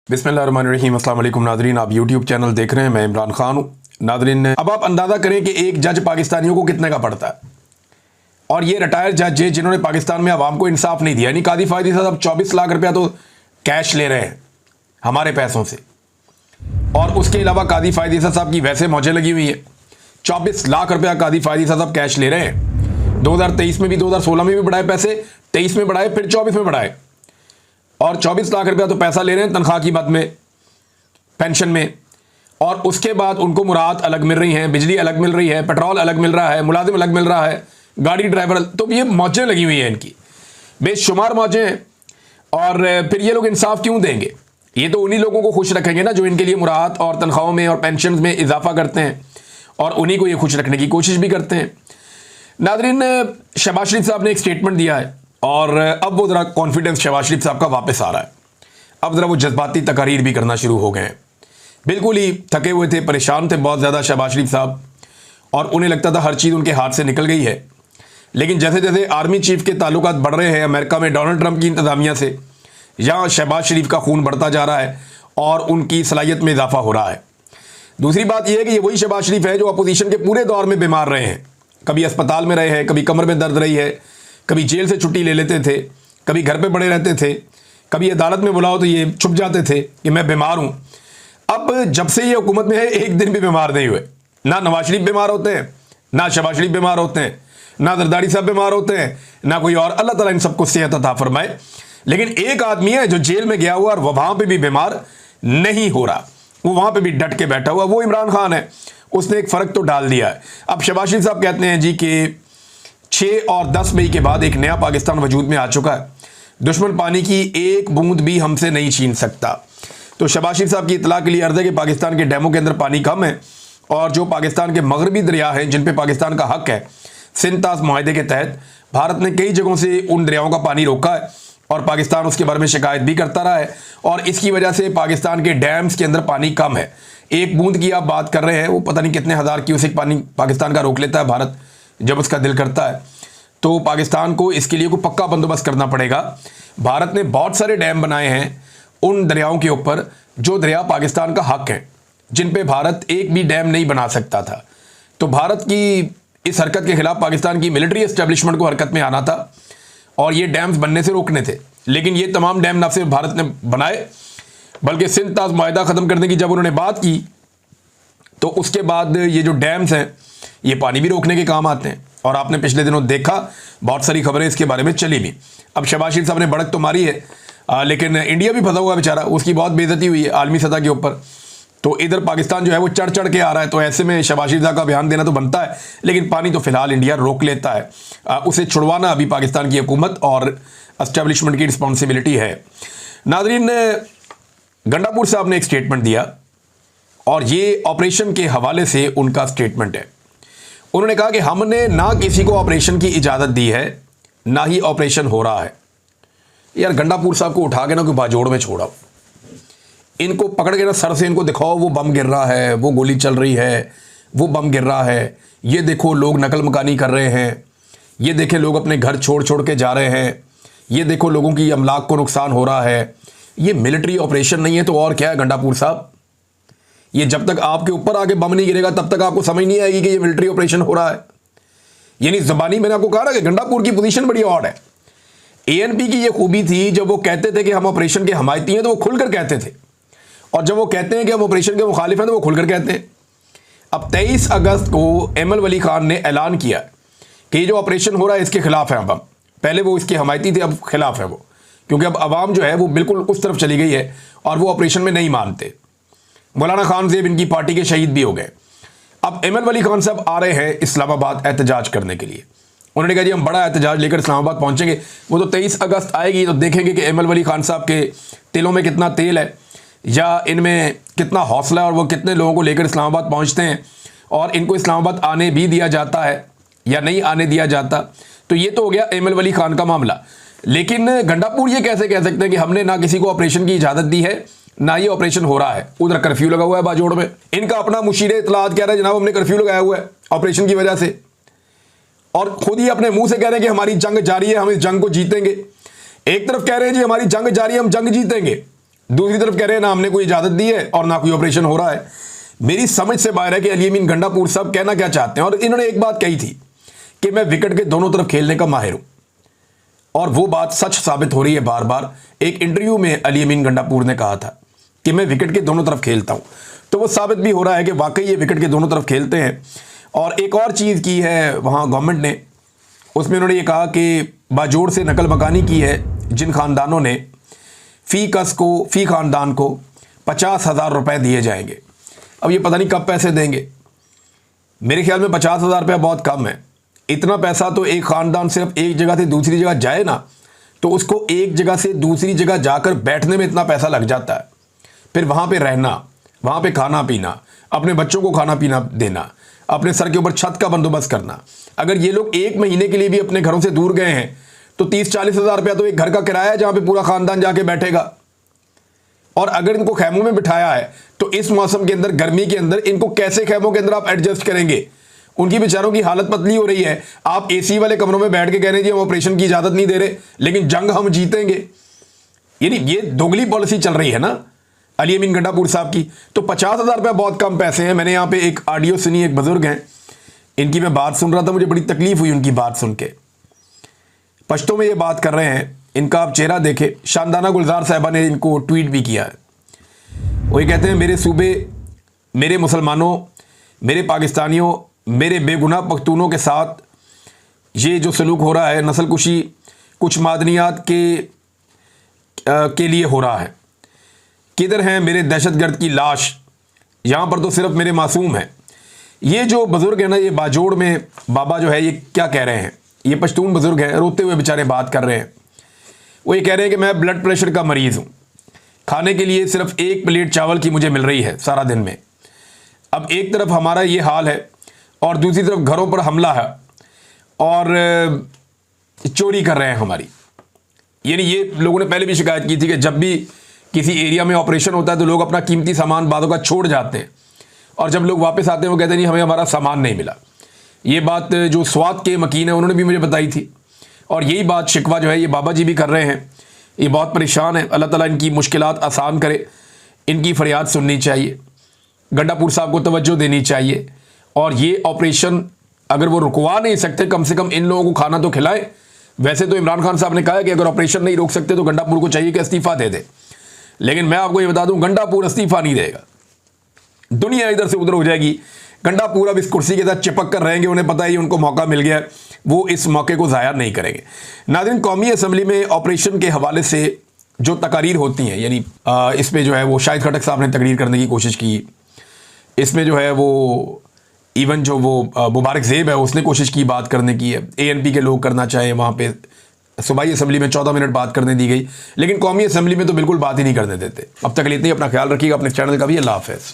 बिस्मिल्लाहिर्रहमानिर्रहीम। अस्सलाम वालेकुम नाज़रीन, आप यूट्यूब चैनल देख रहे हैं, मैं इमरान खान हूँ। नाज़रीन, अब आप अंदाज़ा करें कि एक जज पाकिस्तानियों को कितने का पड़ता है, और ये रिटायर्ड जज है जिन्होंने पाकिस्तान में आवाम को इंसाफ नहीं दिया। यानी कादी फायदी साहब 24 लाख रुपया तो कैश ले रहे हैं हमारे पैसों से, और उसके अलावा कादी फायदी साहब की वैसे मौजें लगी हुई है। 24 लाख रुपया कादी फायदी साहब कैश ले रहे हैं। 2023 में भी, 2016 में भी बढ़ाए पैसे, 23 में बढ़ाए, फिर 24 में बढ़ाए, और 24 लाख रुपया तो पैसा ले रहे हैं तनख्वाह की मद में, पेंशन में। और उसके बाद उनको मुराद अलग मिल रही हैं, बिजली अलग मिल रही है, पेट्रोल अलग मिल रहा है, मुलाजिम अलग मिल रहा है, गाड़ी ड्राइवर। तो ये मौजें लगी हुई हैं इनकी, बेशुमार मौजें हैं। और फिर ये लोग इंसाफ क्यों देंगे? ये तो उन्हीं लोगों को खुश रखेंगे ना जो इनके लिए मुराद और तनख्वाहों में और पेंशन में इजाफा करते हैं, और उन्हीं को ये खुश रखने की कोशिश भी करते हैं। नाज़रीन, शहबाज शरीफ साहब ने एक स्टेटमेंट दिया है, और अब वो ज़रा कॉन्फिडेंस शहबाज शरीफ साहब का वापस आ रहा है। अब ज़रा वो जज्बाती तकारीर भी करना शुरू हो गए हैं। बिल्कुल ही थके हुए थे, परेशान थे बहुत ज़्यादा शहबाज शरीफ साहब, और उन्हें लगता था हर चीज़ उनके हाथ से निकल गई है। लेकिन जैसे जैसे आर्मी चीफ के ताल्लुकात बढ़ रहे हैं अमेरिका में डोनाल्ड ट्रंप की इंतज़ामिया से, यहाँ शहबाज शरीफ का खून बढ़ता जा रहा है और उनकी सलाहियत में इजाफा हो रहा है। दूसरी बात यह है कि ये वही शहबाज शरीफ है जो अपोजिशन के पूरे दौर में बीमार रहे हैं। कभी अस्पताल में रहे हैं, कभी कमर में दर्द रही है, कभी जेल से छुट्टी ले लेते थे, कभी घर पे पड़े रहते थे, कभी अदालत में बुलाओ तो ये छुप जाते थे कि मैं बीमार हूं। अब जब से ये हुकूमत में है, एक दिन भी बीमार नहीं हुए। ना नवाज शरीफ बीमार होते हैं, ना शहबाज शरीफ बीमार होते हैं, ना जरदारी साहब बीमार होते हैं, ना कोई और। अल्लाह ताला इन सबको सेहत अता फरमाए। लेकिन एक आदमी है जो जेल में गया हुआ और वहां पर भी बीमार नहीं हो रहा, वो वहां पर भी डट के बैठा हुआ, वो इमरान खान है। उसने एक फ़र्क तो डाल दिया है। अब शहबाज शरीफ साहब कहते हैं जी कि 6 और 10 मई के बाद एक नया पाकिस्तान वजूद में आ चुका है, दुश्मन पानी की एक बूंद भी हमसे नहीं छीन सकता। तो शहबाज शरीफ साहब की इतला के लिए अर्ज़ है कि पाकिस्तान के डैमों के अंदर पानी कम है, और जो पाकिस्तान के मगरबी दरिया हैं जिन पे पाकिस्तान का हक है, सिंध-ताज मुआहदे के तहत भारत ने कई जगहों से उन दरियाओं का पानी रोका है, और पाकिस्तान उसके बारे में शिकायत भी करता रहा है, और इसकी वजह से पाकिस्तान के डैम्स के अंदर पानी कम है। एक बूंद की आप बात कर रहे हैं, वो पता नहीं कितने हज़ार क्यूसेक पानी पाकिस्तान का रोक लेता है भारत जब उसका दिल करता है। तो पाकिस्तान को इसके लिए कोई पक्का बंदोबस्त करना पड़ेगा। भारत ने बहुत सारे डैम बनाए हैं उन दरियाओं के ऊपर जो दरिया पाकिस्तान का हक है, जिन पे भारत एक भी डैम नहीं बना सकता था। तो भारत की इस हरकत के खिलाफ पाकिस्तान की मिलिट्री एस्टेब्लिशमेंट को हरकत में आना था, और ये डैम्स बनने से रोकने थे। लेकिन ये तमाम डैम न सिर्फ भारत ने बनाए, बल्कि सिंध-ताज मुआहदा ख़त्म करने की जब उन्होंने बात की, तो उसके बाद ये जो डैम्स हैं ये पानी भी रोकने के काम आते हैं। और आपने पिछले दिनों देखा, बहुत सारी खबरें इसके बारे में चली भी। अब शहबाज शरीफ साहब ने बढ़त तो मारी है, लेकिन इंडिया भी फंसा हुआ बेचारा, उसकी बहुत बेइज्जती हुई है आलमी सतह के ऊपर। तो इधर पाकिस्तान जो है वो चढ़ चढ़ के आ रहा है, तो ऐसे में शहबाज शरीफ साहब का बयान देना तो बनता है, लेकिन पानी तो फिलहाल इंडिया रोक लेता है। उसे छुड़वाना अभी पाकिस्तान की हुकूमत और एस्टेब्लिशमेंट की रिस्पॉन्सिबिलिटी है। नाजरीन, गंडापुर साहब ने एक स्टेटमेंट दिया, और ये ऑपरेशन के हवाले से उनका स्टेटमेंट है। उन्होंने कहा कि हमने ना किसी को ऑपरेशन की इजाज़त दी है, ना ही ऑपरेशन हो रहा है। यार, गंडापुर साहब को उठा के ना कोई बाजोड़ में छोड़ा, इनको पकड़ के ना सर से इनको दिखाओ, वो बम गिर रहा है, वो गोली चल रही है, वो बम गिर रहा है, ये देखो लोग नकल मकानी कर रहे हैं, ये देखें लोग अपने घर छोड़ छोड़ के जा रहे हैं, ये देखो लोगों की अमलाक को नुकसान हो रहा है। ये मिलिट्री ऑपरेशन नहीं है तो और क्या है गंडापुर साहब? ये जब तक आपके ऊपर आके बम नहीं गिरेगा तब तक आपको समझ नहीं आएगी कि ये मिलिट्री ऑपरेशन हो रहा है। यानी ज़बानी मैंने आपको कहा ना कि गंडापुर की पोजीशन बड़ी ऑड है। एएनपी की ये खूबी थी, जब वो कहते थे कि हम ऑपरेशन के हमायती हैं तो वो खुलकर कहते थे, और जब वो कहते हैं कि हम ऑपरेशन के मुखालिफ हैं तो वो खुलकर कहते हैं। अब 23 अगस्त को एमएल वली खान ने ऐलान किया कि ये जो ऑपरेशन हो रहा है इसके खिलाफ है। अब हम पहले वो इसके हमायती थे, अब खिलाफ है वो, क्योंकि अब आवाम जो है वो बिल्कुल उस तरफ चली गई है और वो ऑपरेशन में नहीं मानते। मौलाना खान ज़ेब इनकी पार्टी के शहीद भी हो गए। अब एमएल वली खान साहब आ रहे हैं इस्लामाबाद एहतजाज करने के लिए। उन्होंने कहा जी हम बड़ा एहतजाज लेकर इस्लामाबाद पहुंचेंगे। वो तो 23 अगस्त आएगी तो देखेंगे कि एमएल वली खान साहब के तिलों में कितना तेल है, या इनमें कितना हौसला है, और वो कितने लोगों को लेकर इस्लामाबाद पहुंचते हैं, और इनको इस्लामाबाद आने भी दिया जाता है या नहीं आने दिया जाता। तो ये तो हो गया एमएल वली खान का मामला। लेकिन गंडापुर ये कैसे कह सकते हैं कि हमने ना किसी को ऑपरेशन की इजाज़त दी है, ना ये ऑपरेशन हो रहा है? उधर कर्फ्यू लगा हुआ है बाजोड़ में। इनका अपना मुशीर इत्तलात कह रहा है जनाब हमने कर्फ्यू लगाया हुआ है ऑपरेशन की वजह से, और खुद ही अपने मुंह से कह रहे हैं कि हमारी जंग जारी है, हम इस जंग को जीतेंगे। एक तरफ कह रहे हैं जी हमारी जंग जारी है, हम जंग जीतेंगे, दूसरी तरफ कह रहे हैं ना हमने कोई इजाज़त दी है और ना कोई ऑपरेशन हो रहा है। मेरी समझ से बाहर है कि अली अमीन गंडापुर साहब कहना क्या चाहते हैं। और इन्होंने एक बात कही थी कि मैं विकेट के दोनों तरफ खेलने का माहिर हूं, और वो बात सच साबित हो रही है। बार बार एक इंटरव्यू में अली अमीन गंडापुर ने कहा था कि मैं विकेट के दोनों तरफ खेलता हूं, तो वो साबित भी हो रहा है कि वाकई ये विकेट के दोनों तरफ खेलते हैं। और एक और चीज़ की है वहाँ गवर्नमेंट ने, उसमें उन्होंने ये कहा कि बाजोड़ से नकल मकानी की है जिन खानदानों ने फी खानदान को 50,000 रुपये दिए जाएंगे। अब ये पता नहीं कब पैसे देंगे। मेरे ख्याल में 50,000 रुपया बहुत कम है। इतना पैसा तो एक ख़ानदान सिर्फ एक जगह से दूसरी जगह जाए ना, तो उसको एक जगह से दूसरी जगह जाकर बैठने में इतना पैसा लग जाता है। फिर वहाँ पे रहना, वहाँ पे खाना पीना, अपने बच्चों को खाना पीना देना, अपने सर के ऊपर छत का बंदोबस्त करना। अगर ये लोग एक महीने के लिए भी अपने घरों से दूर गए हैं तो 30-40 हज़ार रुपया तो एक घर का किराया है जहाँ पे पूरा ख़ानदान जाके बैठेगा। और अगर इनको खैमों में बिठाया है तो इस मौसम के अंदर, गर्मी के अंदर, इनको कैसे खैमों के अंदर आप एडजस्ट करेंगे? उनकी बेचारों की हालत पतली हो रही है। आप एसी वाले कमरों में बैठ के कह रहे हैं जी हम ऑपरेशन की इजाज़त नहीं दे रहे, लेकिन जंग हम जीतेंगे। यानी ये दोगली पॉलिसी चल रही है ना अली अमीन गंडापुर साहब की। तो 50,000 रुपये बहुत कम पैसे हैं। मैंने यहाँ पे एक ऑडियो सुनी, एक बुजुर्ग हैं, इनकी मैं बात सुन रहा था, मुझे बड़ी तकलीफ हुई उनकी बात सुन के। पश्तो में ये बात कर रहे हैं, इनका आप चेहरा देखें। शानदाना गुलजार साहबा ने इनको ट्वीट भी किया है। वो ये कहते हैं मेरे सूबे, मेरे मुसलमानों, मेरे पाकिस्तानियों, मेरे बेगुनाह पख्तूनों के साथ ये जो सलूक हो रहा है, नस्ल कुशी कुछ मादनियात के लिए हो रहा है। किधर हैं मेरे दहशतगर्द की लाश? यहाँ पर तो सिर्फ मेरे मासूम हैं। ये जो बुज़ुर्ग है ना, ये बाजोड़ में बाबा जो है, ये क्या कह रहे हैं? ये पश्तून बुज़ुर्ग हैं, रोते हुए बेचारे बात कर रहे हैं। वो ये कह रहे हैं कि मैं ब्लड प्रेशर का मरीज़ हूँ, खाने के लिए सिर्फ एक प्लेट चावल की मुझे मिल रही है सारा दिन में। अब एक तरफ हमारा ये हाल है और दूसरी तरफ घरों पर हमला है और चोरी कर रहे हैं हमारी। यानी ये लोगों ने पहले भी शिकायत की थी कि जब भी किसी एरिया में ऑपरेशन होता है तो लोग अपना कीमती सामान बादों का छोड़ जाते हैं, और जब लोग वापस आते हैं वो कहते हैं नहीं हमें हमारा सामान नहीं मिला। ये बात जो स्वात के मकीन है उन्होंने भी मुझे बताई थी, और यही बात शिकवा जो है ये बाबा जी भी कर रहे हैं। ये बहुत परेशान है। अल्लाह ताला इनकी मुश्किलात आसान करे। इनकी फरियाद सुननी चाहिए, गंडापुर साहब को तवज्जो देनी चाहिए, और ये ऑपरेशन अगर वो रुकवा नहीं सकते, कम से कम इन लोगों को खाना तो खिलाएं। वैसे तो इमरान खान साहब ने कहा है कि अगर ऑपरेशन नहीं रोक सकते तो गंडापुर को चाहिए कि इस्तीफ़ा दे दे, लेकिन मैं आपको ये बता दूं गंडापुर इस्तीफ़ा नहीं देगा। दुनिया इधर से उधर हो जाएगी, गंडापुर अब इस कुर्सी के साथ चिपक कर रहेंगे। उन्हें पता है उनको मौका मिल गया, वो इस मौके को ज़ाया नहीं करेंगे। नाज़रीन, कौमी असम्बली में ऑपरेशन के हवाले से जो तकारीर होती हैं, यानी इसमें जो है वो शाहिद खटक साहब ने तकरीर करने की कोशिश की। इसमें जो है वो इवन जो वो मुबारक ज़ेब है उसने कोशिश की बात करने की है। ANP के लोग करना चाहें, वहाँ पे सूबाई असम्बली में 14 मिनट बात करने दी गई, लेकिन कौमी असम्बली में तो बिल्कुल बात ही नहीं करने देते। अब तक लेते ही अपना ख्याल रखिएगा, अपने चैनल का भी। अल्लाह हाफ़िज़।